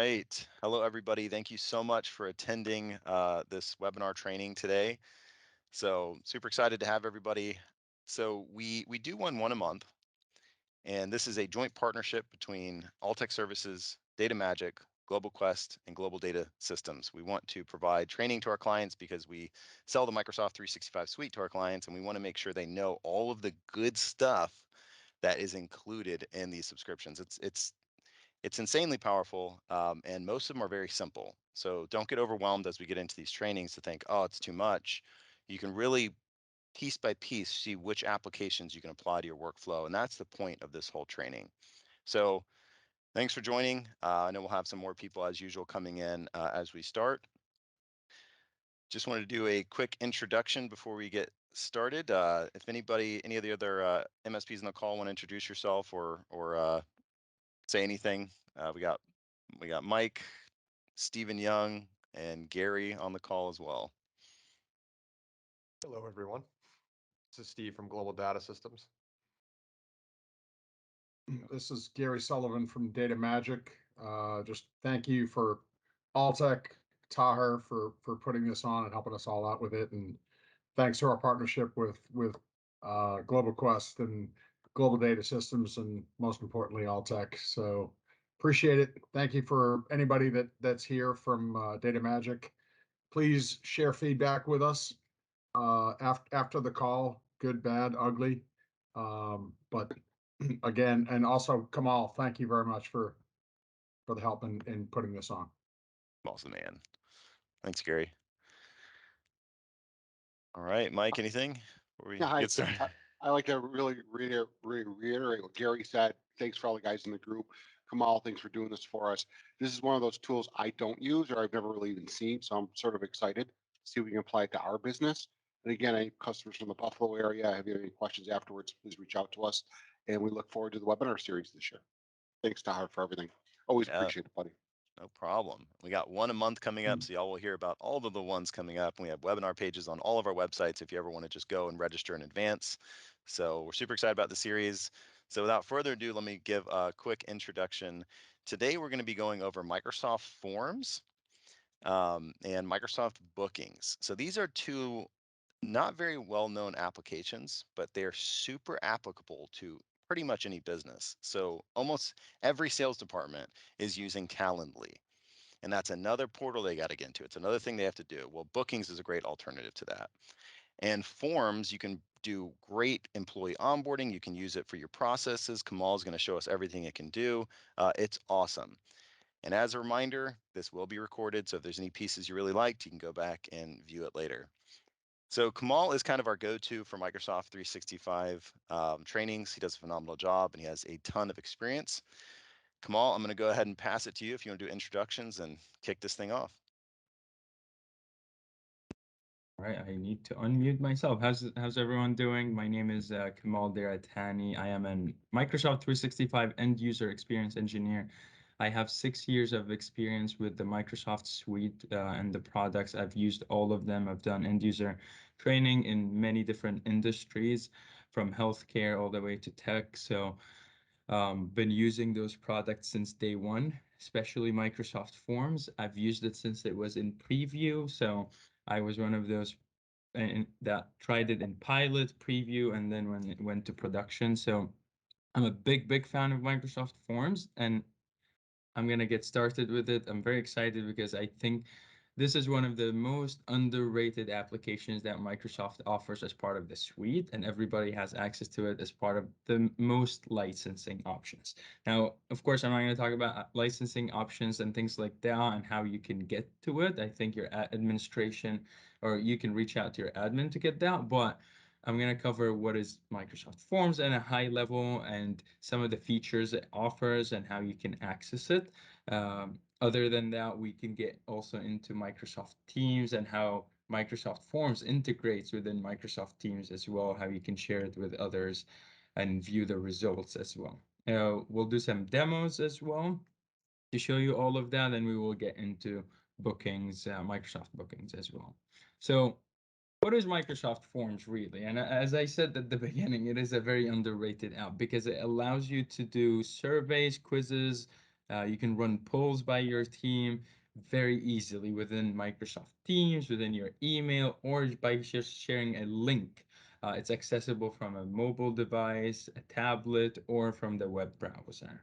right. Hello, everybody. Thank you so much for attending this webinar training today. So super excited to have everybody. So we do one a month, and this is a joint partnership between Alltech Services, Data Magic, Global Quest, and Global Data Systems. We want to provide training to our clients because we sell the Microsoft 365 suite to our clients, and we want to make sure they know all of the good stuff that is included in these subscriptions. It's insanely powerful, and most of them are very simple. So don't get overwhelmed as we get into these trainings to think, oh, it's too much. You can really piece by piece see which applications you can apply to your workflow, and that's the point of this whole training. So thanks for joining. I know we'll have some more people as usual coming in as we start. Just wanted to do a quick introduction before we get started. If anybody, any of the other MSPs in the call want to introduce yourself or say anything, we got Mike, Stephen Young, and Gary on the call as well. Hello, everyone. This is Steve from Global Data Systems. This is Gary Sullivan from Data Magic. Just thank you for Alltech, Taher for putting this on and helping us all out with it, and thanks to our partnership with Global Quest and Global Data Systems, and most importantly Alltech. So appreciate it. Thank you for anybody that's here from Data Magic. Please share feedback with us after the call, good, bad, ugly. But again, and also Kamal, thank you very much for the help in putting this on. Awesome, man. Thanks, Gary. All right, Mike, anything before we Yeah, hi. get started? I like to really reiterate what Gary said. Thanks for all the guys in the group. Kamal, thanks for doing this for us. This is one of those tools I don't use or I've never really even seen, so I'm sort of excited to see if we can apply it to our business. And again, any customers from the Buffalo area, if you have any questions afterwards, please reach out to us. And we look forward to the webinar series this year. Thanks, Tahar, for everything. Always Yeah, appreciate it, buddy. no problem. We got one a month coming up, so y'all will hear about all of the ones coming up. We have webinar pages on all of our websites if you ever want to just go and register in advance. So we're super excited about the series. So without further ado, let me give a quick introduction. Today we're going to be going over Microsoft Forms and Microsoft Bookings. So these are two not very well-known applications, but they're super applicable to pretty much any business. So almost every sales department is using Calendly, and that's another portal they got to get into. It's another thing they have to do. Well, Bookings is a great alternative to that. And Forms, you can do great employee onboarding. You can use it for your processes. Kamal is going to show us everything it can do. It's awesome. And as a reminder, this will be recorded, so if there's any pieces you really liked, you can go back and view it later. So Kamal is kind of our go-to for Microsoft 365 trainings. He does a phenomenal job, and he has a ton of experience. Kamal, I'm going to go ahead and pass it to you if you want to do introductions and kick this thing off. All right, I need to unmute myself. How's everyone doing? My name is Kamal Deiratany. I am a Microsoft 365 end user experience engineer. I have 6 years of experience with the Microsoft suite and the products. I've used all of them. I've done end user training in many different industries, from healthcare all the way to tech. So been using those products since day one, especially Microsoft Forms. I've used it since it was in preview. So I was one of those that tried it in pilot preview and then when it went to production. So I'm a big fan of Microsoft Forms, and I'm gonna get started with it. I'm very excited because I think this is one of the most underrated applications that Microsoft offers as part of the suite, and everybody has access to it as part of the most licensing options. Now, of course, I'm not going to talk about licensing options and things like that and how you can get to it. I think your administration or you can reach out to your admin to get that, but I'm going to cover what is Microsoft Forms at a high level and some of the features it offers and how you can access it. Other than that, we can get also into Microsoft Teams and how Microsoft Forms integrates within Microsoft Teams as well, how you can share it with others and view the results as well. We'll do some demos as well to show you all of that, and we will get into bookings, Microsoft bookings as well. So what is Microsoft Forms really? And as I said at the beginning, it is a very underrated app because it allows you to do surveys, quizzes, You can run polls by your team very easily within Microsoft Teams, within your email, or by just sharing a link. It's accessible from a mobile device, a tablet, or from the web browser.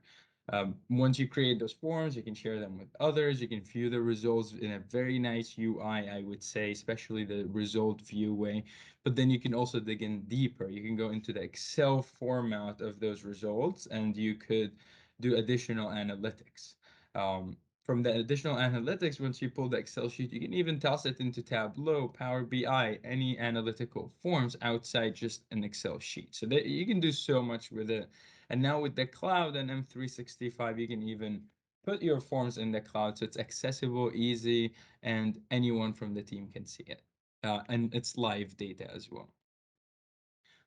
Once you create those forms, you can share them with others. You can view the results in a very nice UI, I would say, especially the result view way. But then you can also dig in deeper. You can go into the Excel format of those results, and you could do additional analytics. From the additional analytics, once you pull the Excel sheet, you can even toss it into Tableau, Power BI, any analytical forms outside just an Excel sheet. So that you can do so much with it. And now with the cloud and M365, you can even put your forms in the cloud so it's accessible, easy, and anyone from the team can see it. And it's live data as well.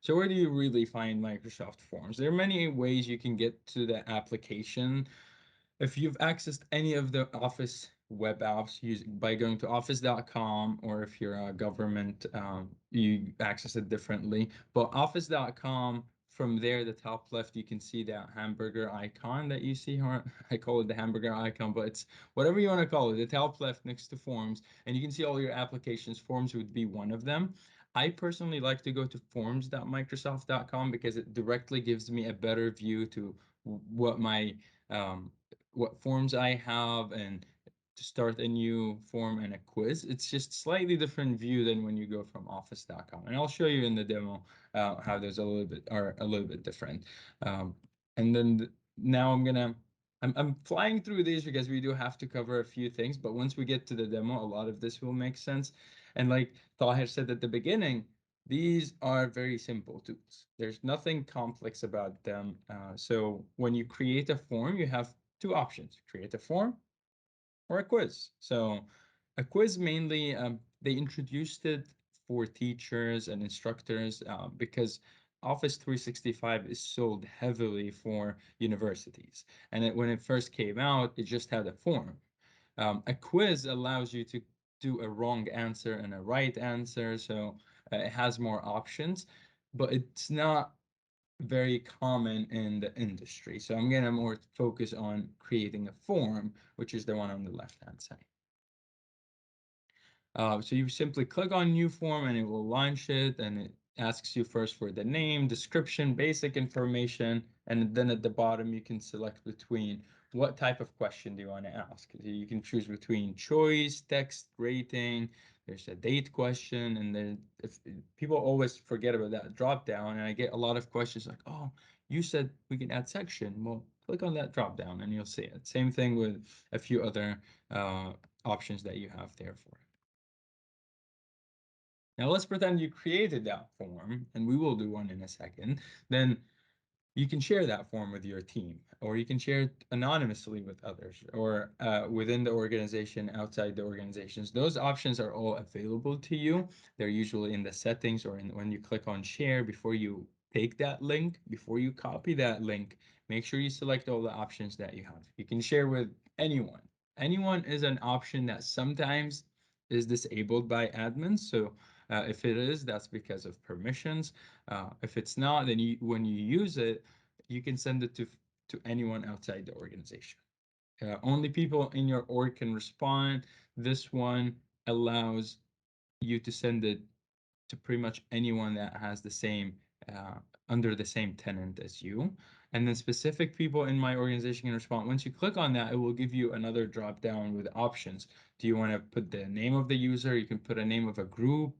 So where do you really find Microsoft Forms? There are many ways you can get to the application. If you've accessed any of the Office web apps by going to office.com, or if you're a government, you access it differently. But office.com, from there, the top left, you can see that hamburger icon that you see here. I call it the hamburger icon, but it's whatever you want to call it. The top left next to Forms, and you can see all your applications. Forms would be one of them. I personally like to go to forms.microsoft.com because it directly gives me a better view to what my um, what forms I have, and to start a new form and a quiz. It's just slightly different view than when you go from office.com. And I'll show you in the demo how those are a little bit different. Um, and then now I'm flying through these because we do have to cover a few things, but once we get to the demo, a lot of this will make sense. And like Tahir said at the beginning, these are very simple tools. There's nothing complex about them. So when you create a form, you have two options: create a form or a quiz. So a quiz mainly, they introduced it for teachers and instructors because Office 365 is sold heavily for universities. And when it first came out, it just had a form. A quiz allows you to do a wrong answer and a right answer, so it has more options, but it's not very common in the industry. So I'm gonna more focus on creating a form, which is the one on the left-hand side. So you simply click on new form and it will launch it, and it asks you first for the name, description, basic information, and then at the bottom you can select between what type of question do you want to ask. You can choose between choice, text, rating. There's a date question, and then if people always forget about that drop down, and I get a lot of questions like, "Oh, you said we can add section." Well, click on that drop down and you'll see it. Same thing with a few other options that you have there for it. Now let's pretend you created that form, and we will do one in a second. Then you can share that form with your team, or you can share it anonymously with others, or within the organization, outside the organizations. Those options are all available to you. They're usually in the settings, or when you click on share. Before you take that link, before you copy that link, make sure you select all the options that you have. You can share with anyone. Anyone is an option that sometimes is disabled by admins. So if it is, that's because of permissions. If it's not, then when you use it, you can send it to anyone outside the organization. Only people in your org can respond. This one allows you to send it to pretty much anyone that has the same uh, under the same tenant as you. And then specific people in my organization can respond. Once you click on that, it will give you another drop down with options. Do you want to put the name of the user? You can put a name of a group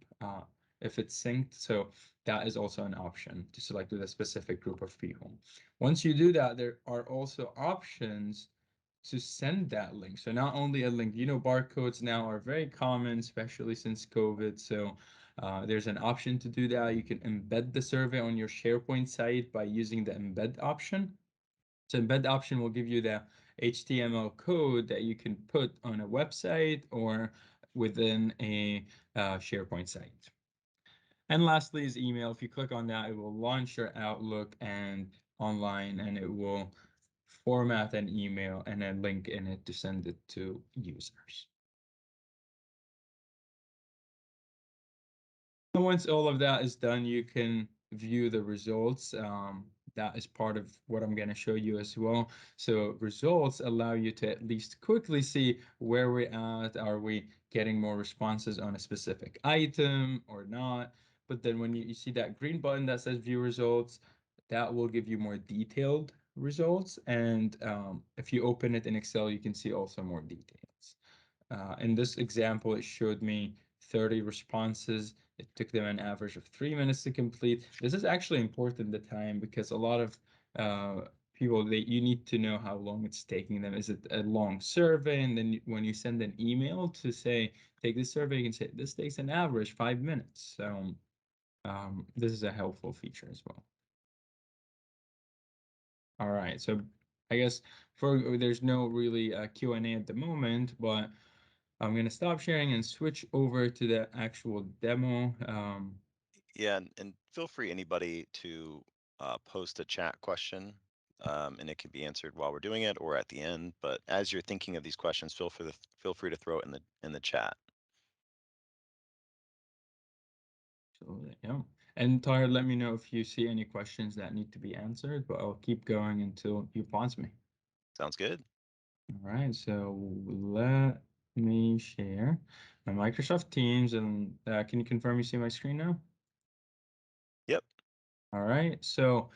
if it's synced. So that is also an option to select with a specific group of people. Once you do that, there are also options to send that link. So not only a link, barcodes now are very common, especially since COVID. So there's an option to do that. You can embed the survey on your SharePoint site by using the embed option. So embed option will give you the HTML code that you can put on a website or within a SharePoint site. And lastly is email. If you click on that, it will launch your Outlook and online, and it will format an email and a link in it to send it to users. And once all of that is done, you can view the results that is part of what I'm going to show you as well. So results allow you to at least quickly see where we're at. Are we getting more responses on a specific item or not? But then when you see that green button that says view results, that will give you more detailed results. And if you open it in Excel, you can see also more details. In this example, it showed me 30 responses. It took them an average of 3 minutes to complete. This is actually important, the time, because a lot of people, you need to know how long it's taking them. Is it a long survey? And then when you send an email to say, take this survey, you can say, this takes an average 5 minutes. So this is a helpful feature as well. All right, so I guess there's no really Q&A at the moment, but I'm going to stop sharing and switch over to the actual demo. Yeah, and feel free, anybody, to post a chat question, and it can be answered while we're doing it or at the end. But as you're thinking of these questions, feel free to throw it in the chat. So, yeah. And Tahir, let me know if you see any questions that need to be answered, but I'll keep going until you pause me. Sounds good. All right, so let me share my Microsoft Teams, and can you confirm you see my screen now? Yep. All right, so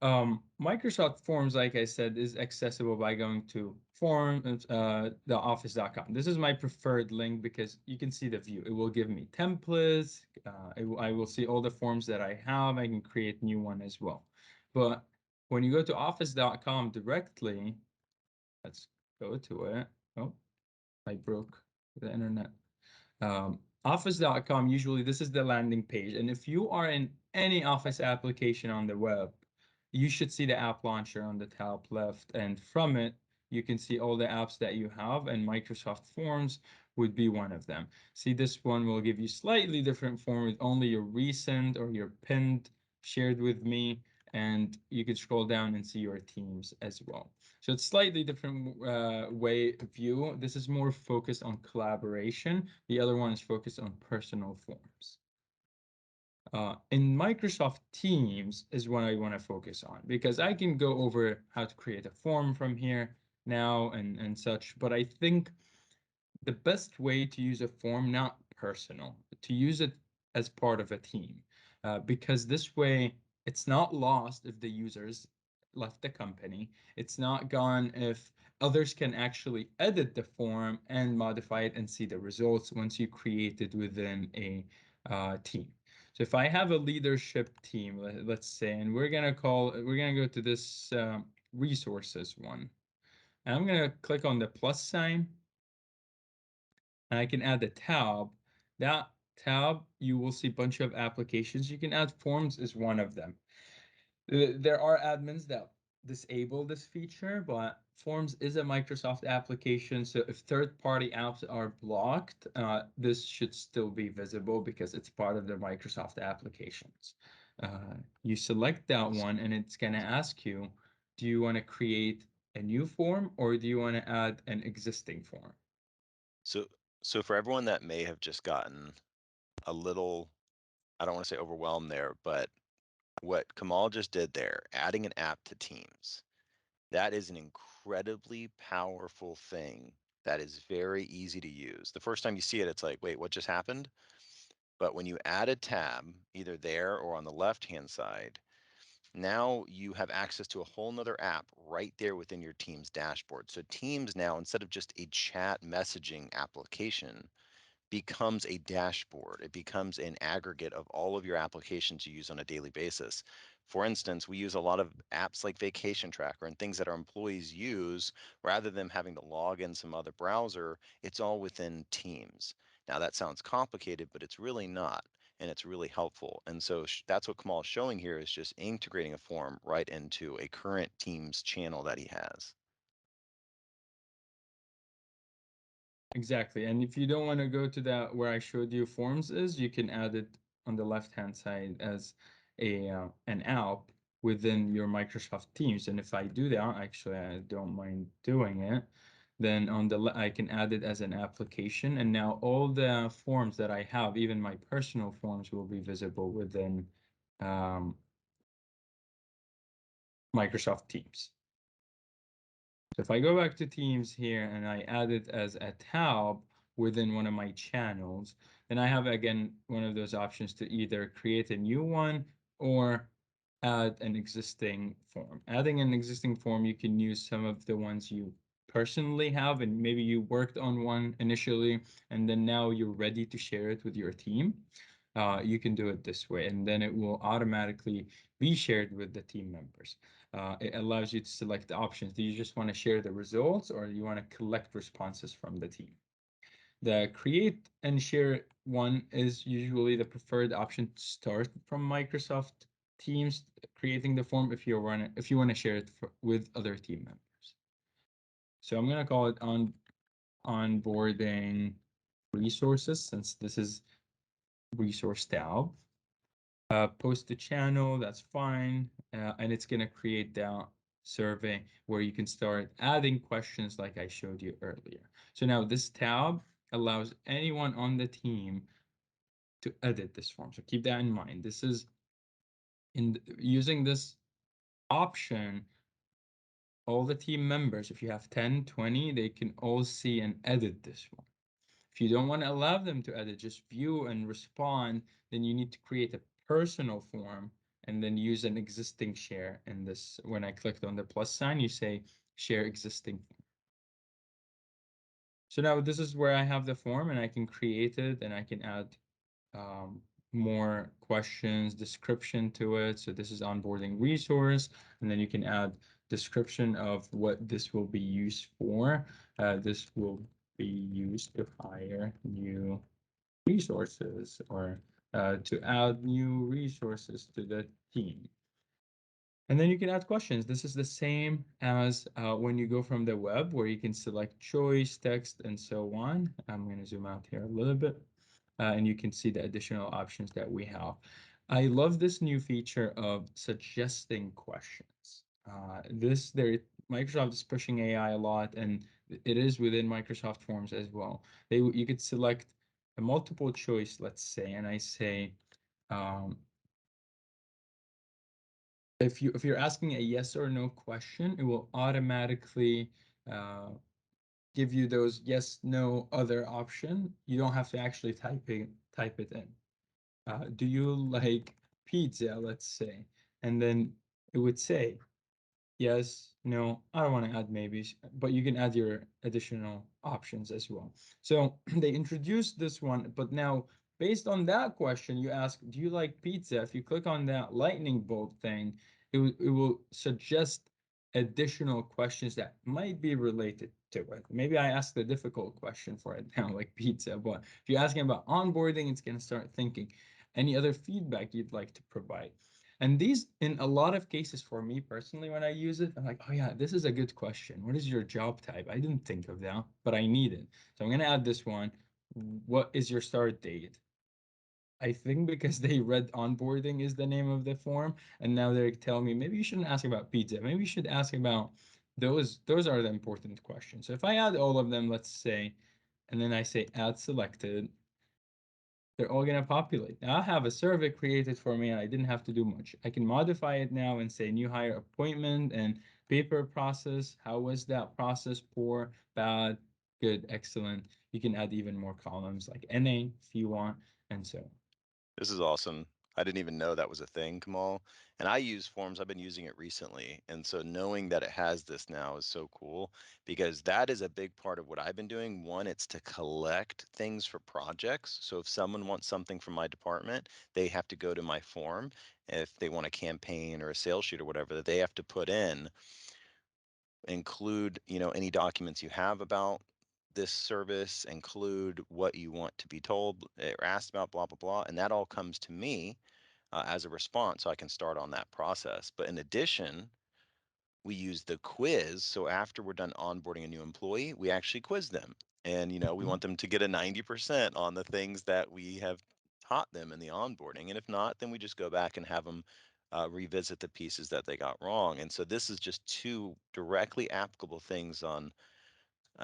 Microsoft Forms, like I said, is accessible by going to theoffice.com. This is my preferred link because you can see the view. It will give me templates. I will see all the forms that I have. I can create new one as well. But when you go to office.com directly, let's go to it. Oh, I broke the internet. Office.com, usually this is the landing page. And if you are in any Office application on the web, you should see the app launcher on the top left. And from it, you can see all the apps that you have, and Microsoft Forms would be one of them. See, this one will give you slightly different form with only your recent or your pinned shared with me. And you can scroll down and see your teams as well. So it's slightly different way view. This is more focused on collaboration. The other one is focused on personal forms. In Microsoft Teams is what I want to focus on, because I can go over how to create a form from here now and such, but I think the best way to use a form, not personal, to use it as part of a team, because this way it's not lost if the users left the company. It's not gone if others can actually edit the form and modify it and see the results once you create it within a team. So if I have a leadership team, let's say, and we're gonna go to this resources one, and I'm gonna click on the plus sign, and I can add a tab. That tab, you will see a bunch of applications you can add. Forms is one of them. There are admins that disable this feature, but Forms is a Microsoft application. So if third-party apps are blocked, this should still be visible because it's part of the Microsoft applications. You select that one, and it's going to ask you, do you want to create a new form or do you want to add an existing form? So for everyone that may have just gotten a little, I don't want to say overwhelmed there, but what Kamal just did there, adding an app to Teams, that is an incredibly powerful thing that is very easy to use. The first time you see it, it's like, wait, what just happened? But when you add a tab, either there or on the left-hand side, now you have access to a whole nother app right there within your Teams dashboard. So Teams now, instead of just a chat messaging application, becomes a dashboard. It becomes an aggregate of all of your applications you use on a daily basis. For instance, we use a lot of apps like Vacation Tracker and things that our employees use. Rather than having to log in some other browser, it's all within Teams. Now that sounds complicated, but it's really not, and it's really helpful. And so that's what Kamal is showing here, is just integrating a form right into a current Teams channel that he has. Exactly. And if you don't want to go to that where I showed you forms is, you can add it on the left-hand side as an app within your Microsoft Teams. And if I do that, actually, I don't mind doing it, then I can add it as an application. And now all the forms that I have, even my personal forms, will be visible within Microsoft Teams. So if I go back to Teams here and I add it as a tab within one of my channels, then I have again one of those options to either create a new one or add an existing form. Adding an existing form, you can use some of the ones you personally have, and maybe you worked on one initially, and then now you're ready to share it with your team. You can do it this way, and then it will automatically be shared with the team members. It allows you to select the options. Do you just want to share the results, or you want to collect responses from the team? The create and share one is usually the preferred option to start from Microsoft Teams, creating the form if you want to share it with other team members. So I'm going to call it onboarding resources, since this is resource tab. Post the channel, that's fine. And it's going to create the survey where you can start adding questions like I showed you earlier. So now this tab allows anyone on the team to edit this form. So keep that in mind. This is using this option, all the team members, if you have 10, 20, they can all see and edit this one. If you don't want to allow them to edit, just view and respond, then you need to create a personal form and then use an existing share. And this, when I clicked on the plus sign, you say share existing form. So now this is where I have the form and I can create it and I can add um, more questions, description to it. So this is onboarding resource, and then you can add description of what this will be used for. This will be used to hire new resources or to add new resources to the team. And then you can add questions. This is the same as when you go from the web where you can select choice, text, and so on. I'm going to zoom out here a little bit. And you can see the additional options that we have. I love this new feature of suggesting questions. Microsoft is pushing AI a lot, and it is within Microsoft Forms as well. You could select a multiple choice, let's say, and I say, um, if you're asking a yes or no question, it will automatically uh, give you those yes, no, other option. You don't have to actually type it in. Do you like pizza, let's say? And then it would say, yes, no, I don't want to add maybes, but you can add your additional options as well. So they introduced this one, but now based on that question, you ask, do you like pizza? If you click on that lightning bolt thing, it will suggest additional questions that might be related to it. Maybe I asked a difficult question for it now, like pizza, but if you're asking about onboarding, it's going to start thinking any other feedback you'd like to provide. And these, in a lot of cases, for me personally, when I use it, I'm like, oh yeah, this is a good question. What is your job type? I didn't think of that, but I need it. So I'm going to add this one. What is your start date? I think because they read onboarding is the name of the form, and now they're telling me maybe you shouldn't ask about pizza. Maybe you should ask about those. Those are the important questions. So if I add all of them, let's say, and then I say add selected, they're all going to populate. Now I have a survey created for me and I didn't have to do much. I can modify it now and say new hire appointment and paper process. How was that process? Poor, bad, good, excellent. You can add even more columns like NA if you want, and so on. This is awesome. I didn't even know that was a thing, Kamal. And I use Forms. I've been using it recently. And so knowing that it has this now is so cool because that is a big part of what I've been doing. One, it's to collect things for projects. So if someone wants something from my department, they have to go to my form. If they want a campaign or a sales sheet or whatever that they have to put in, include, any documents you have about this service, include what you want to be told or asked about, blah, blah, blah. And that all comes to me as a response so I can start on that process. But in addition, we use the quiz. So after we're done onboarding a new employee, we actually quiz them. And, we want them to get a 90% on the things that we have taught them in the onboarding. And if not, then we just go back and have them revisit the pieces that they got wrong. And so this is just two directly applicable things on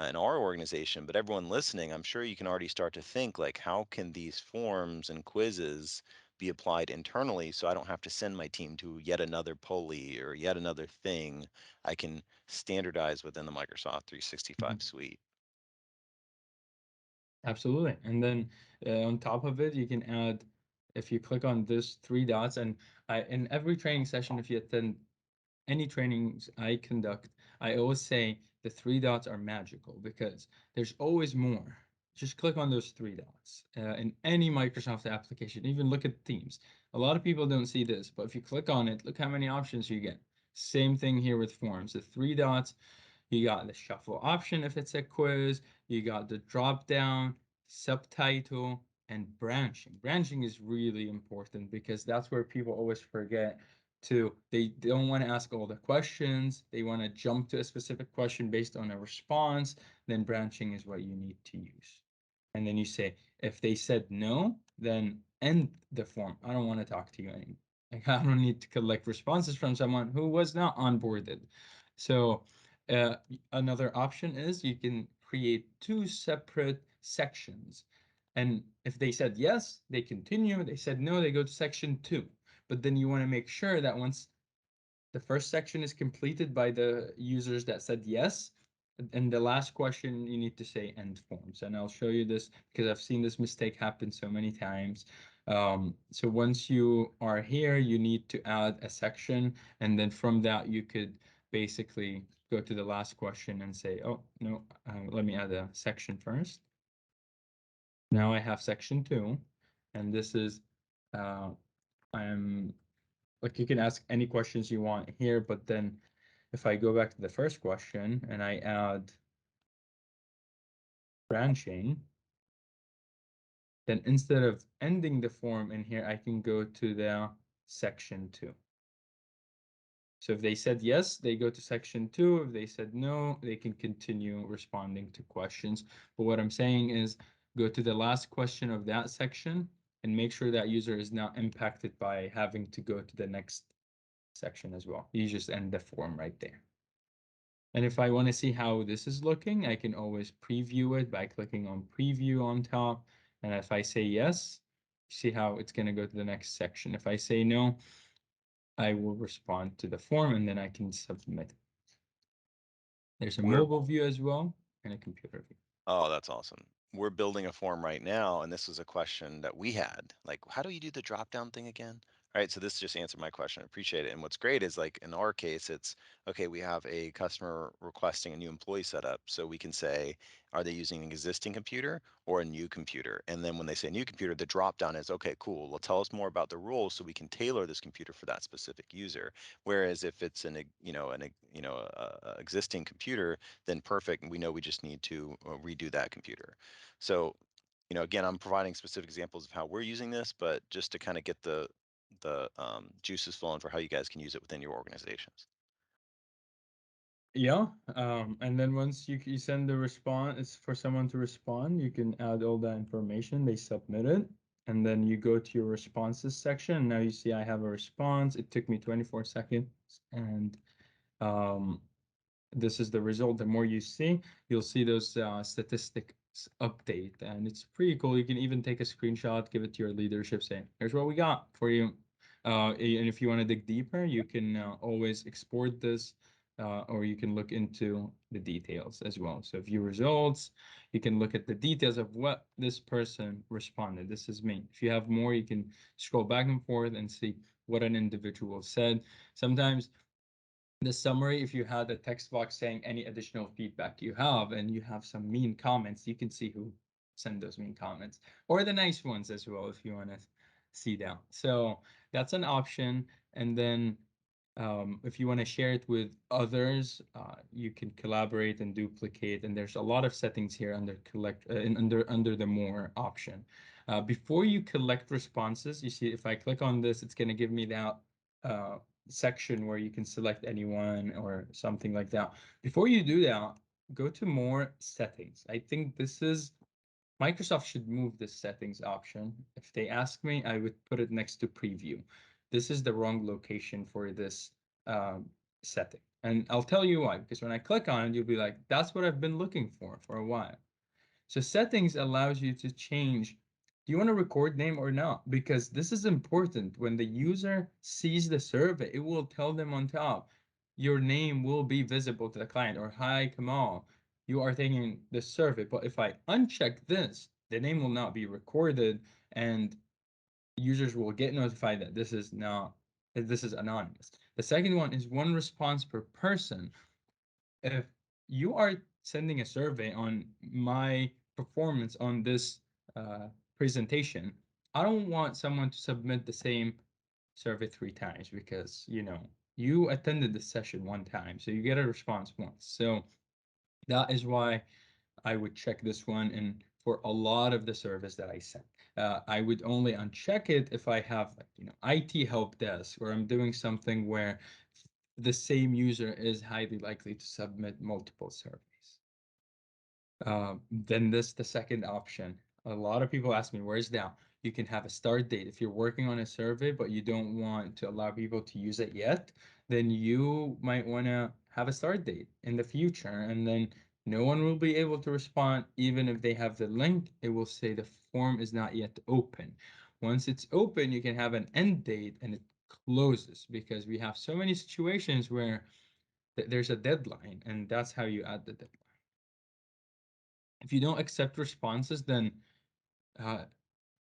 in our organization, but everyone listening, I'm sure you can already start to think like, how can these forms and quizzes be applied internally, so I don't have to send my team to yet another pulley or yet another thing. I can standardize within the Microsoft 365 suite. Absolutely. And then on top of it, you can add, if you click on this three dots, and in every training session, if you attend any trainings I conduct, I always say the three dots are magical because there's always more. Just click on those three dots in any Microsoft application, even look at Teams. A lot of people don't see this, but if you click on it, look how many options you get. Same thing here with forms. The three dots, you got the shuffle option if it's a quiz, you got the drop down, subtitle, and branching. Branching is really important because that's where people always forget to, they don't want to ask all the questions. They want to jump to a specific question based on a response. Then branching is what you need to use. And then you say, if they said no, then end the form. I don't want to talk to you anymore. Like, I don't need to collect responses from someone who was not onboarded. So uh, another option is you can create two separate sections. And if they said yes, they continue. They said no, they go to section 2. But then you want to make sure that once the first section is completed by the users that said yes, and the last question you need to say end forms. And I'll show you this because I've seen this mistake happen so many times. So once you are here, you need to add a section, and then from that you could basically go to the last question and say, oh no, let me add a section first. Now I have section 2, and this is I'm like, you can ask any questions you want here, but then if I go back to the first question and I add branching, then instead of ending the form in here, I can go to the section 2. So if they said yes, they go to section 2. If they said no, they can continue responding to questions. But what I'm saying is go to the last question of that section and make sure that user is not impacted by having to go to the next section as well. You just end the form right there. And if I want to see how this is looking, I can always preview it by clicking on preview on top. And if I say yes, see how it's going to go to the next section. If I say no, I will respond to the form and then I can submit. There's a We're mobile view as well and a computer view. Oh, that's awesome. We're building a form right now, and this was a question that we had. Like, how do you do the drop down thing again? All right, so this just answered my question. I appreciate it. And what's great is, like, in our case, it's okay, we have a customer requesting a new employee setup. So we can say, are they using an existing computer or a new computer? And then when they say new computer, the drop down is, okay, cool. Well, tell us more about the rules so we can tailor this computer for that specific user. Whereas if it's an existing computer, then perfect. And we know we just need to redo that computer. So, again, I'm providing specific examples of how we're using this, but just to kind of get the juices flowing for how you guys can use it within your organizations. Yeah, and then once you send the response, it's for someone to respond, you can add all that information, they submit it, and then you go to your responses section. And now you see I have a response. It took me 24 seconds, and this is the result. The more you see, you'll see those statistics update, and it's pretty cool. You can even take a screenshot, give it to your leadership, saying, "Here's what we got for you." And if you want to dig deeper, you can always export this, or you can look into the details as well. So view results, you can look at the details of what this person responded. This is me. If you have more, you can scroll back and forth and see what an individual said. Sometimes the summary, if you had a text box saying any additional feedback you have, and you have some mean comments, you can see who sent those mean comments, or the nice ones as well if you want to see that. So that's an option. And then if you want to share it with others, you can collaborate and duplicate. And there's a lot of settings here under collect under the more option. Before you collect responses, you see if I click on this, it's going to give me that uh, section where you can select anyone or something like that. Before you do that, go to more settings. I think this is Microsoft should move this settings option. If they ask me, I would put it next to preview. This is the wrong location for this um, setting. And I'll tell you why, because when I click on it, you'll be like, that's what I've been looking for a while. So settings allows you to change do you want to record name or not? Because this is important. When the user sees the survey, it will tell them on top, your name will be visible to the client, or hi, Kamal, you are taking this survey. But if I uncheck this, the name will not be recorded, and users will get notified that this is anonymous. The second one is one response per person. If you are sending a survey on my performance on this uh, presentation, I don't want someone to submit the same survey 3 times, because you attended the session 1 time, so you get a response once. So that is why I would check this one. And for a lot of the service that I sent, I would only uncheck it if I have, like, IT help desk, or I'm doing something where the same user is highly likely to submit multiple surveys. Then this the second option. A lot of people ask me, where's that? You can have a start date. If you're working on a survey, but you don't want to allow people to use it yet, then you might want to have a start date in the future. And then no one will be able to respond. Even if they have the link, it will say the form is not yet open. Once it's open, you can have an end date and it closes, because we have so many situations where there's a deadline, and that's how you add the deadline. If you don't accept responses, then uh,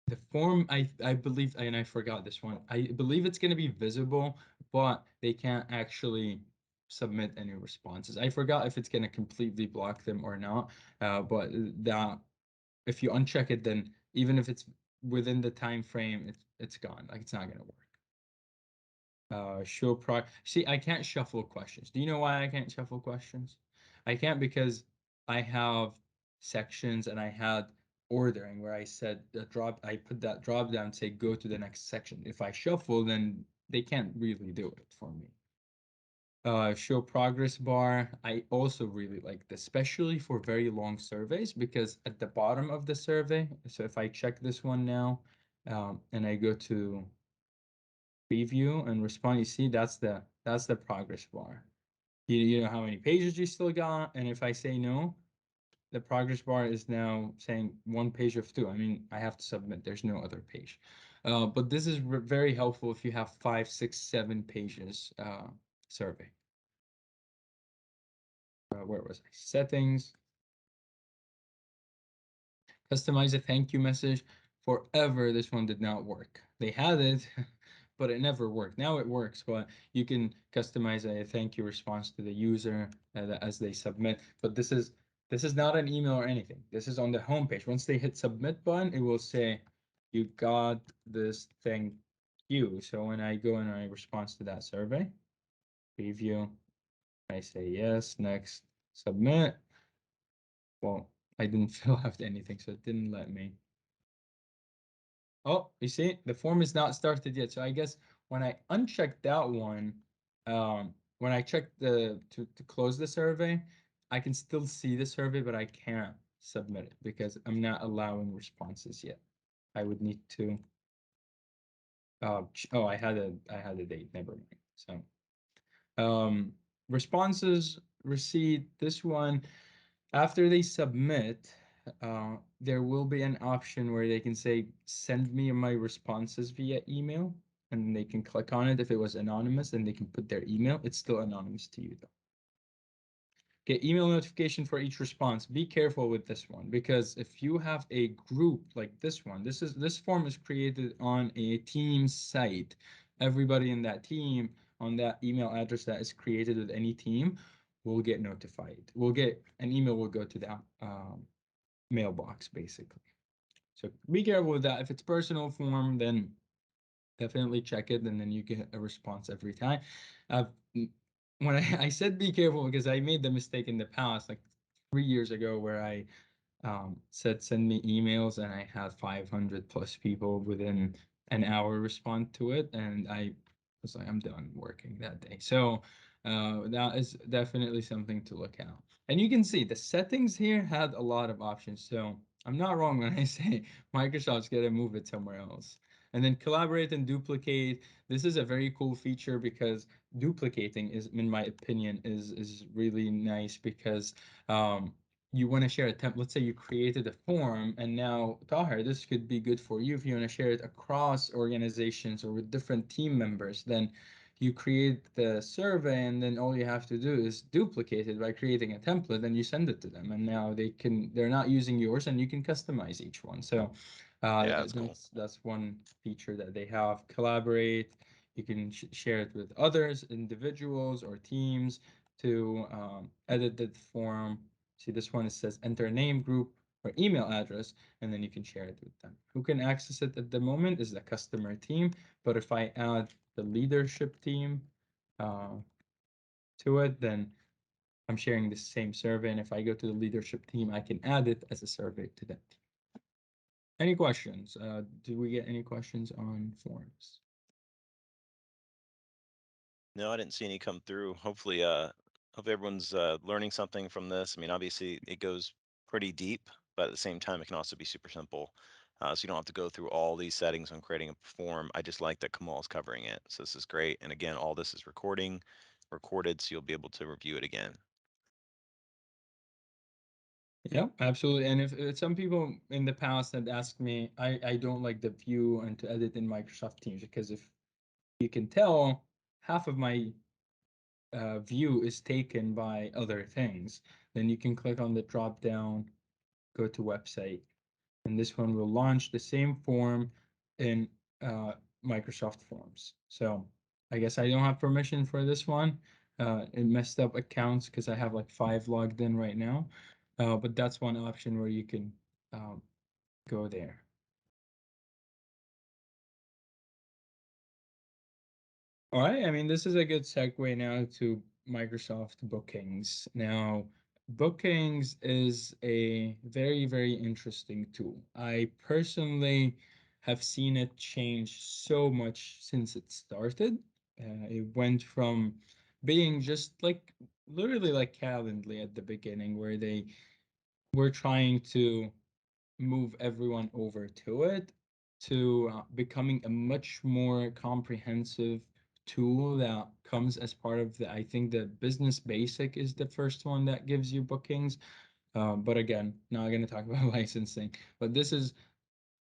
the form, I believe, and I forgot this one. I believe it's going to be visible, but they can't actually submit any responses. I forgot if it's going to completely block them or not. But that if you uncheck it, then even if it's within the time frame, it's gone. Like, it's not going to work. Show pro. See, I can't shuffle questions. Do you know why I can't shuffle questions? I can't because I have sections, and I had ordering where I said I put that drop down, say go to the next section. If I shuffle, then they can't really do it for me. Show progress bar. I also really like this, especially for very long surveys, because at the bottom of the survey, so if I check this one now, and I go to preview and respond, you see that's the progress bar. You know how many pages you still got, and if I say no, the progress bar is now saying 1 page of 2. I mean, I have to submit, there's no other page. But this is very helpful if you have 5, 6, 7 pages survey. Where was I? Settings. Customize a thank you message. Forever, this one did not work. They had it, but it never worked. Now it works, but you can customize a thank you response to the user as they submit. But this is not an email or anything. This is on the home page. Once they hit submit button, it will say, you got this, thank you. So when I go and I respond to that survey, preview, I say yes, next, submit. Well, I didn't fill out anything, so it didn't let me. Oh, you see, the form is not started yet. So I guess when I uncheck that one, when I check to close the survey, I can still see the survey, but I can't submit it because I'm not allowing responses yet. I would need to. Oh, I had a date. Never mind. So, responses received. This one, after they submit, there will be an option where they can say, send me my responses via email, and they can click on it. If it was anonymous, then they can put their email. It's still anonymous to you, though. Get email notification for each response. Be careful with this one, because if you have a group like this one, this form is created on a team site. Everybody in that team on that email address that is created with any team will get notified. We'll get an email, will go to that mailbox, basically. So be careful with that. If it's personal form, then definitely check it, and then you get a response every time. Uh, when I said be careful, because I made the mistake in the past, like 3 years ago, where I said send me emails, and I had 500 plus people within an hour respond to it, and I was like, I'm done working that day. So that is definitely something to look at. And you can see the settings here had a lot of options. So I'm not wrong when I say Microsoft's going to move it somewhere else. And then collaborate and duplicate. This is a very cool feature, because duplicating is, in my opinion, is really nice, because you want to share a template. Let's say you created a form, and now, Tahir, this could be good for you if you want to share it across organizations or with different team members. Then you create the survey, and then all you have to do is duplicate it by creating a template, and you send it to them. And now they're not using yours, and you can customize each one. So Yeah, that's cool. that's one feature that they have. Collaborate. You can share it with others, individuals or teams to edit the form. See this one, it says enter name, group, or email address, and then you can share it with them. Who can access it at the moment is the customer team, but if I add the leadership team uh, to it, then I'm sharing the same survey, and if I go to the leadership team, I can add it as a survey to that team. Any questions? Do we get any questions on forms? No, I didn't see any come through. Hopefully, everyone's learning something from this. I mean, obviously, it goes pretty deep, but at the same time, it can also be super simple. So you don't have to go through all these settings when creating a form. I just like that Kamal is covering it. So this is great. And again, all this is recorded, so you'll be able to review it again. Yeah, absolutely. And if some people in the past had asked me, I don't like the view and to edit in Microsoft Teams because if you can tell, half of my view is taken by other things. Then you can click on the drop down, go to website, and this one will launch the same form in Microsoft Forms. So I guess I don't have permission for this one. It messed up accounts because I have like 5 logged in right now. But that's one option where you can um, go there. All right, I mean, this is a good segue now to Microsoft Bookings. Now, Bookings is a very, very interesting tool. I personally have seen it change so much since it started. It went from being just like literally like Calendly at the beginning, where they were trying to move everyone over to it, to becoming a much more comprehensive tool that comes as part of the, I think the Business Basic is the first one that gives you bookings. But again, not going to talk about licensing, but this is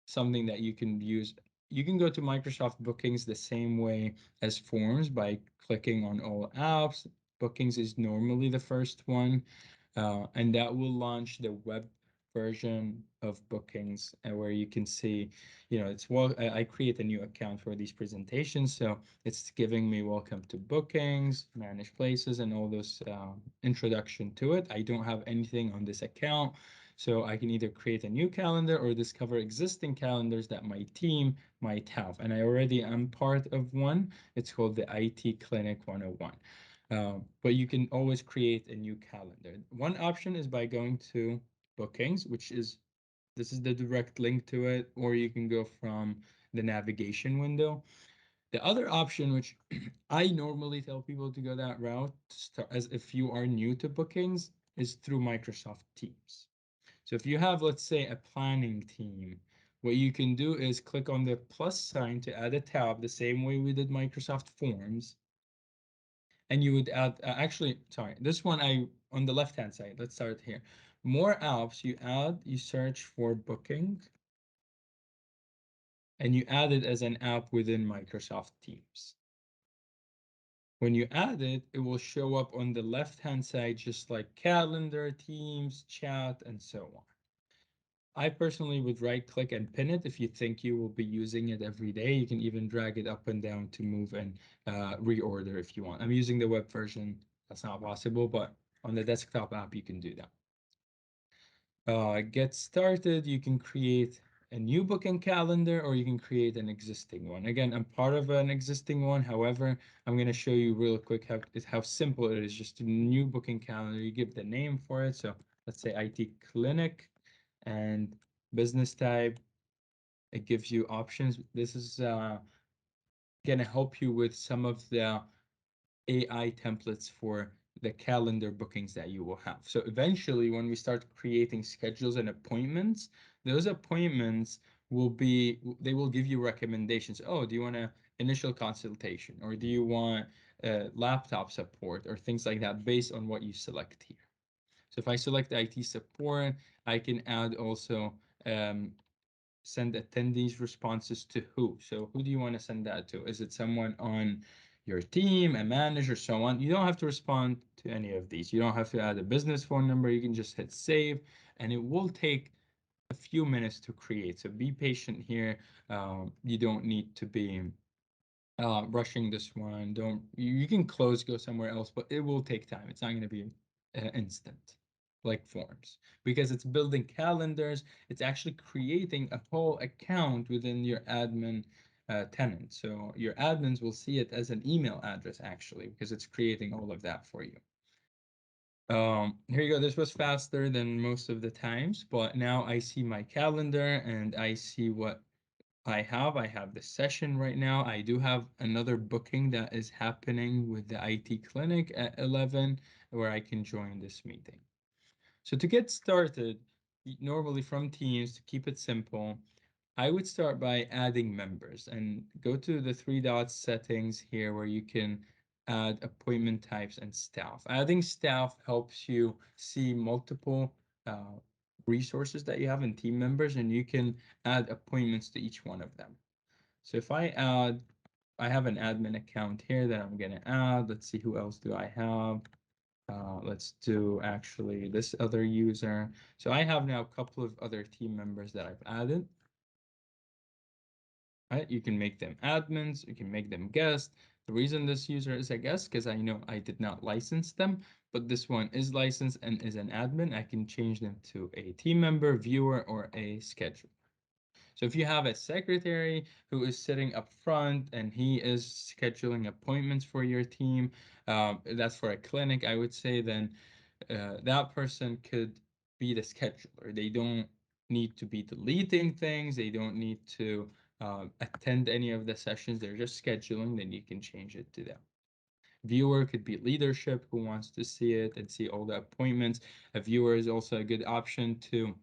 something that you can use. You can go to Microsoft Bookings the same way as Forms by clicking on all apps. Bookings is normally the first one, and that will launch the web version of Bookings, where you can see, it's well, I create a new account for these presentations, so it's giving me welcome to Bookings, manage places, and all those introduction to it. I don't have anything on this account. So I can either create a new calendar or discover existing calendars that my team might have. And I already am part of one. It's called the IT Clinic 101. But you can always create a new calendar. One option is by going to Bookings, this is the direct link to it, or you can go from the navigation window. The other option, which I normally tell people to go that route, as if you are new to Bookings, is through Microsoft Teams. So if you have, let's say, a planning team, what you can do is click on the plus sign to add a tab, the same way we did Microsoft Forms. And you would add, actually, sorry, this one on the left-hand side, let's start here. More apps you search for booking, and you add it as an app within Microsoft Teams. When you add it, it will show up on the left-hand side, just like calendar, Teams, chat, and so on. I personally would right click and pin it if you think you will be using it every day. You can even drag it up and down to move and reorder if you want. I'm using the web version. That's not possible, but on the desktop app, you can do that. Get started. You can create a new booking calendar or you can create an existing one. Again, I'm part of an existing one. However, I'm going to show you real quick how simple it is. Just a new booking calendar. You give the name for it. So let's say IT Clinic and business type. It gives you options. This is going to help you with some of the AI templates for the calendar bookings that you will have. So eventually, when we start creating schedules and appointments, those appointments they will give you recommendations. Oh, do you want an initial consultation or do you want laptop support or things like that based on what you select here. So if I select IT support, I can add also send attendees responses to who. So who do you want to send that to? Is it someone on your team, a manager, so on? You don't have to respond to any of these. You don't have to add a business phone number. You can just hit save, and it will take a few minutes to create. So be patient here. You don't need to be rushing this one. Don't you can close, go somewhere else, but it will take time. It's not going to be instant like forms because it's building calendars. It's actually creating a whole account within your admin tenant. So your admins will see it as an email address actually because it's creating all of that for you. Here you go. This was faster than most of the times, but now I see my calendar and I see what I have the session right now. I do have another booking that is happening with the IT clinic at 11 where I can join this meeting. So to get started, normally from Teams, to keep it simple, I would start by adding members and go to the three dots settings here where you can add appointment types and staff. Adding staff helps you see multiple resources that you have in team members, and you can add appointments to each one of them. So if I have an admin account here that I'm going to add. Let's see, who else do I have? Let's do actually this other user. So I have now a couple of other team members that I've added. Right? You can make them admins, you can make them guests. The reason this user is a guest, because I know I did not license them, but this one is licensed and is an admin. I can change them to a team member, viewer, or a scheduler. So if you have a secretary who is sitting up front and he is scheduling appointments for your team, that's for a clinic, I would say, then that person could be the scheduler. They don't need to be deleting things. They don't need to attend any of the sessions. They're just scheduling. Then you can change it to them. Viewer could be leadership who wants to see it and see all the appointments. A viewer is also a good option to,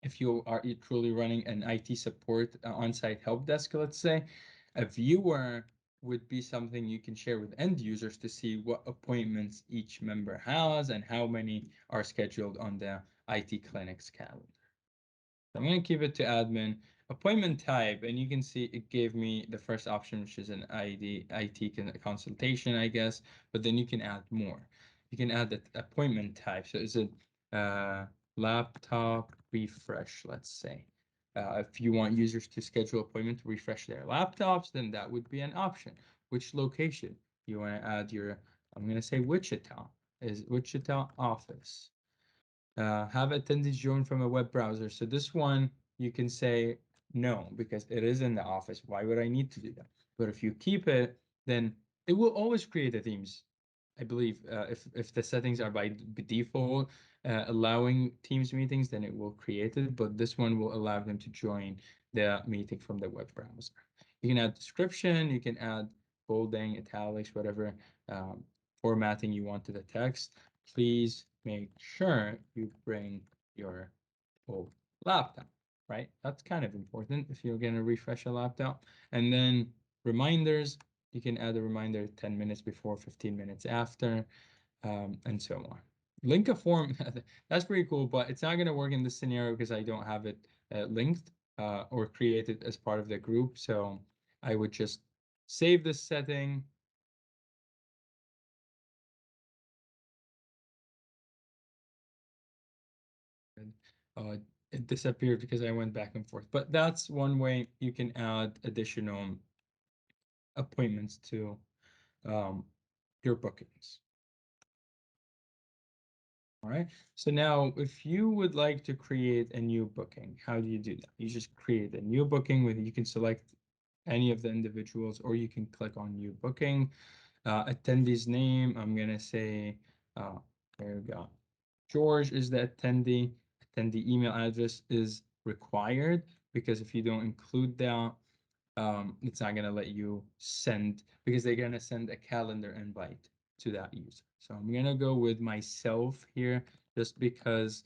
if you are truly running an IT support on-site help desk, let's say, a viewer would be something you can share with end users to see what appointments each member has and how many are scheduled on the IT clinic's calendar. I'm going to keep it to admin. Appointment type, and you can see it gave me the first option, which is an IT consultation, I guess, but then you can add more. You can add the appointment type. So is it laptop refresh, let's say. If you want users to schedule appointment to refresh their laptops, then that would be an option. Which location? You want to add your, I'm going to say Wichita, is Wichita office. Have attendees join from a web browser. So this one, you can say no, because it is in the office. Why would I need to do that? But if you keep it, then it will always create a Teams. I believe if the settings are by default allowing Teams meetings, then it will create it. But this one will allow them to join the meeting from the web browser. You can add description. You can add bolding, italics, whatever formatting you want to the text. Please make sure you bring your old laptop, right? That's kind of important if you're going to refresh a laptop. And then reminders, you can add a reminder 10 minutes before, 15 minutes after, and so on. Link a form, that's pretty cool, but it's not going to work in this scenario because I don't have it linked or created as part of the group. So I would just save this setting. Uh, it disappeared because I went back and forth. But that's one way you can add additional appointments to your bookings. All right. So now if you would like to create a new booking, how do you do that? You just create a new booking with, you can select any of the individuals or you can click on new booking. Attendee's name, I'm gonna say, there we go. George is the attendee. Attendee email address is required because if you don't include that, it's not gonna let you send because they're gonna send a calendar invite to that user. So I'm gonna go with myself here just because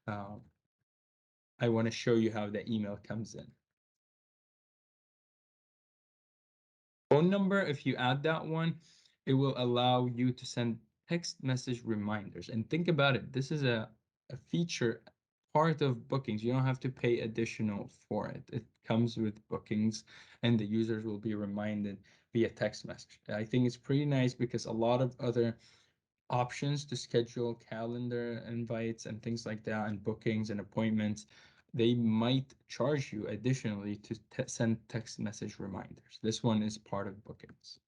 I want to show you how the email comes in. Phone number, if you add that one, it will allow you to send text message reminders. And think about it, this is a feature part of bookings. You don't have to pay additional for it. It comes with bookings, and the users will be reminded via text message. I think it's pretty nice because a lot of other options to schedule calendar invites and things like that, and bookings and appointments, they might charge you additionally to send text message reminders. This one is part of bookings.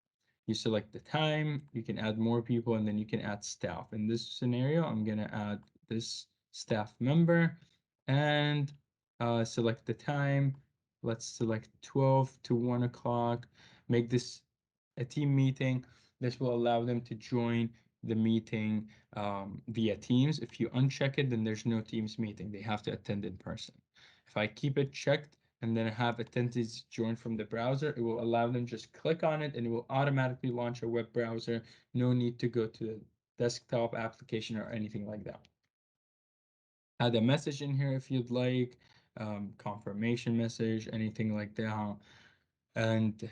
You select the time, you can add more people, and then you can add staff. In this scenario, I'm going to add this staff member and select the time. Let's select 12 to 1 o'clock. Make this a team meeting. This will allow them to join the meeting via Teams. If you uncheck it, then there's no Teams meeting. They have to attend in person. If I keep it checked, and then have attendees join from the browser, it will allow them just click on it and it will automatically launch a web browser. No need to go to the desktop application or anything like that. Add a message in here if you'd like, confirmation message, anything like that. And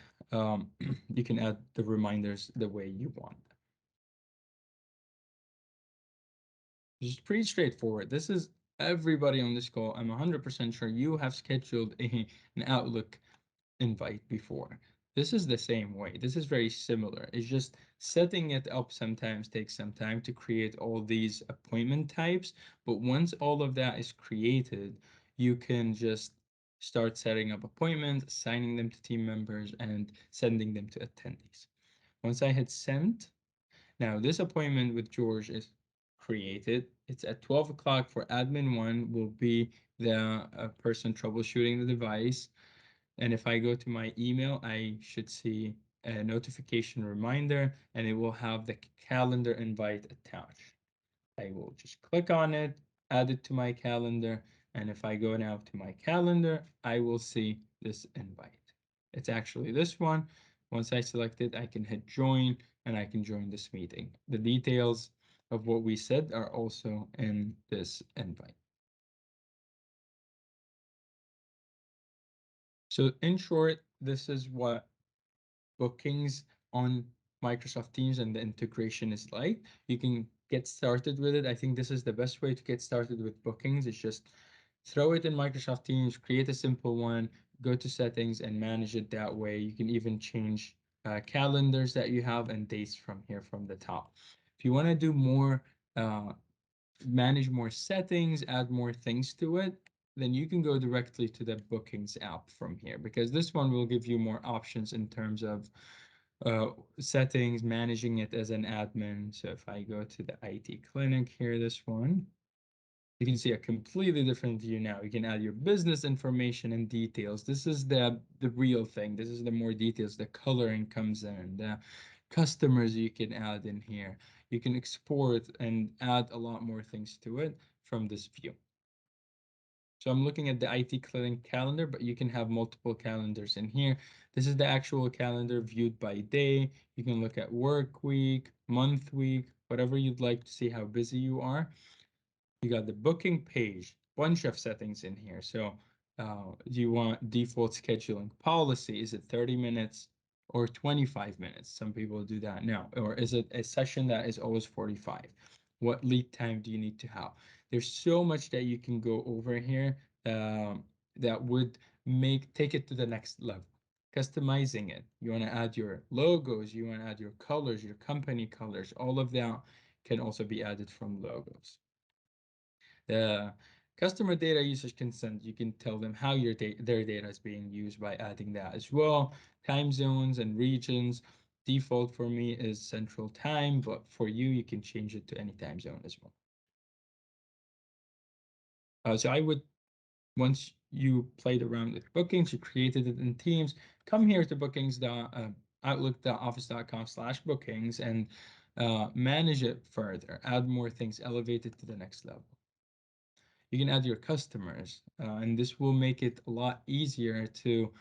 you can add the reminders the way you want. It's pretty straightforward. This is everybody on this call. I'm 100% sure you have scheduled an Outlook invite before. This is the same way. This is very similar. It's just setting it up sometimes takes some time to create all these appointment types. But once all of that is created, you can just start setting up appointments, assigning them to team members, and sending them to attendees. Once I hit send, now this appointment with George is created. It's at 12 o'clock for admin one, will be the person troubleshooting the device. And if I go to my email, I should see a notification reminder, and it will have the calendar invite attached. I will just click on it, add it to my calendar, and if I go now to my calendar, I will see this invite. It's actually this one. Once I select it, I can hit join, and I can join this meeting. The details of what we said are also in this invite. So in short, this is what bookings on Microsoft Teams and the integration is like. You can get started with it. I think this is the best way to get started with bookings. It's just throw it in Microsoft Teams, create a simple one, go to settings and manage it that way. You can even change calendars that you have and dates from here from the top. If you want to do more, manage more settings, add more things to it, then you can go directly to the bookings app from here, because this one will give you more options in terms of settings, managing it as an admin. So if I go to the IT clinic here, this one, you can see a completely different view now. You can add your business information and details. This is the real thing. This is the more details. The coloring comes in, the customers you can add in here. You can export and add a lot more things to it from this view. So I'm looking at the IT clinic calendar, but you can have multiple calendars in here. This is the actual calendar viewed by day. You can look at work week, month week, whatever you'd like to see how busy you are. You got the booking page, bunch of settings in here. So do you want default scheduling policy? Is it 30 minutes or 25 minutes? Some people do that now. Or is it a session that is always 45? What lead time do you need to have? There's so much that you can go over here that would take it to the next level. Customizing it. You want to add your logos, you want to add your colors, your company colors, all of that can also be added from logos. The customer data usage consent, you can tell them how their data is being used by adding that as well. Time zones and regions. Default for me is Central Time, but for you, you can change it to any time zone as well. So I would, once you played around with bookings, you created it in Teams, come here to outlook.office.com/bookings and manage it further, add more things, elevate it to the next level. You can add your customers, and this will make it a lot easier to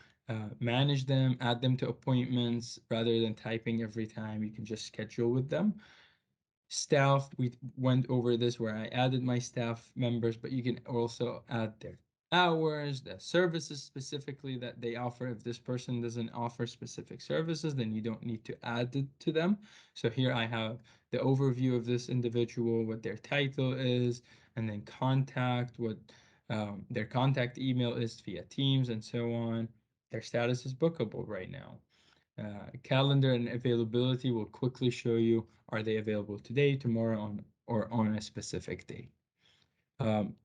manage them, add them to appointments rather than typing every time. You can just schedule with them. Staff, we went over this where I added my staff members, but you can also add their hours, the services specifically that they offer. If this person doesn't offer specific services, then you don't need to add it to them. So here I have the overview of this individual, what their title is, and then contact, what their contact email is via Teams and so on. Their status is bookable right now. Calendar and availability will quickly show you, are they available today, tomorrow, or on a specific day.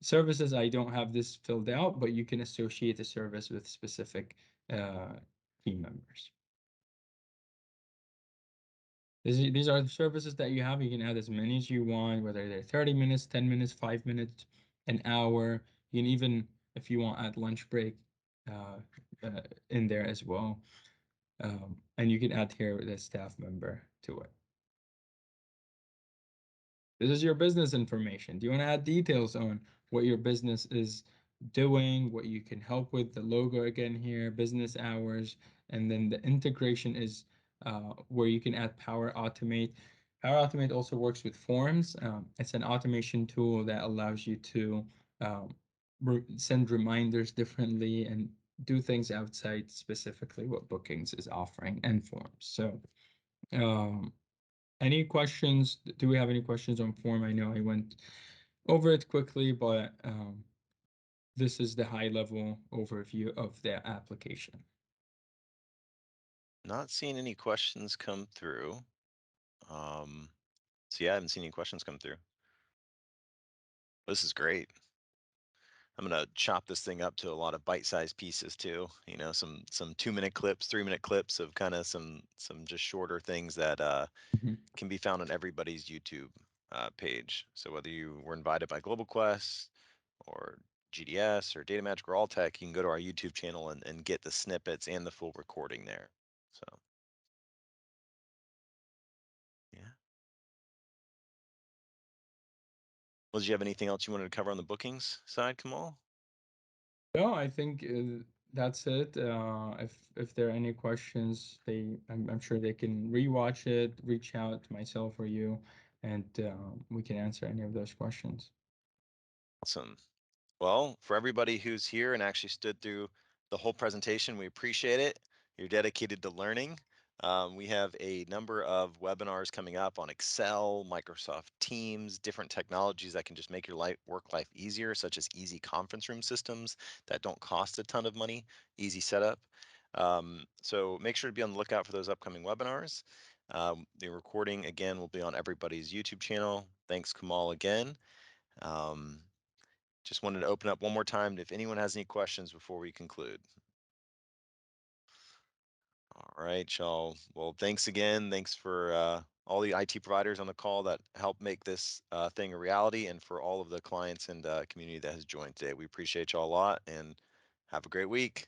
Services, I don't have this filled out, but you can associate a service with specific team members. These are the services that you have. You can add as many as you want, whether they're 30 minutes, 10 minutes, 5 minutes, an hour. You can even, if you want, add lunch break uh, in there as well. And you can add here the staff member to it. This is your business information. Do you want to add details on what your business is doing, what you can help with? The logo again here, business hours, and then the integration is where you can add Power Automate. Power Automate also works with forms. It's an automation tool that allows you to send reminders differently and do things outside specifically what Bookings is offering and forms. So um, any questions? Do we have any questions on form? I know I went over it quickly, but this is the high level overview of the application. Not seeing any questions come through. So yeah, I haven't seen any questions come through. This is great. I'm gonna chop this thing up to a lot of bite-sized pieces too. You know, some 2-minute clips, 3-minute clips of kind of some just shorter things that Mhm. can be found on everybody's YouTube page. So whether you were invited by Global Quest or GDS or Data Magic or Alltech, you can go to our YouTube channel and get the snippets and the full recording there. So yeah. Well, did you have anything else you wanted to cover on the bookings side, Kamal? No, I think that's it. If there are any questions, I'm sure they can rewatch it, reach out to myself or you, and we can answer any of those questions. Awesome. Well, for everybody who's here and actually stood through the whole presentation, we appreciate it. You're dedicated to learning. We have a number of webinars coming up on Excel, Microsoft Teams, different technologies that can just make your work life easier, such as easy conference room systems that don't cost a ton of money, easy setup. So make sure to be on the lookout for those upcoming webinars. The recording, again, will be on everybody's YouTube channel. Thanks, Kamal, again. Um, just wanted to open up one more time if anyone has any questions before we conclude. All right, y'all. Well, thanks again. Thanks for all the IT providers on the call that helped make this thing a reality, and for all of the clients and community that has joined today. We appreciate y'all a lot, and have a great week.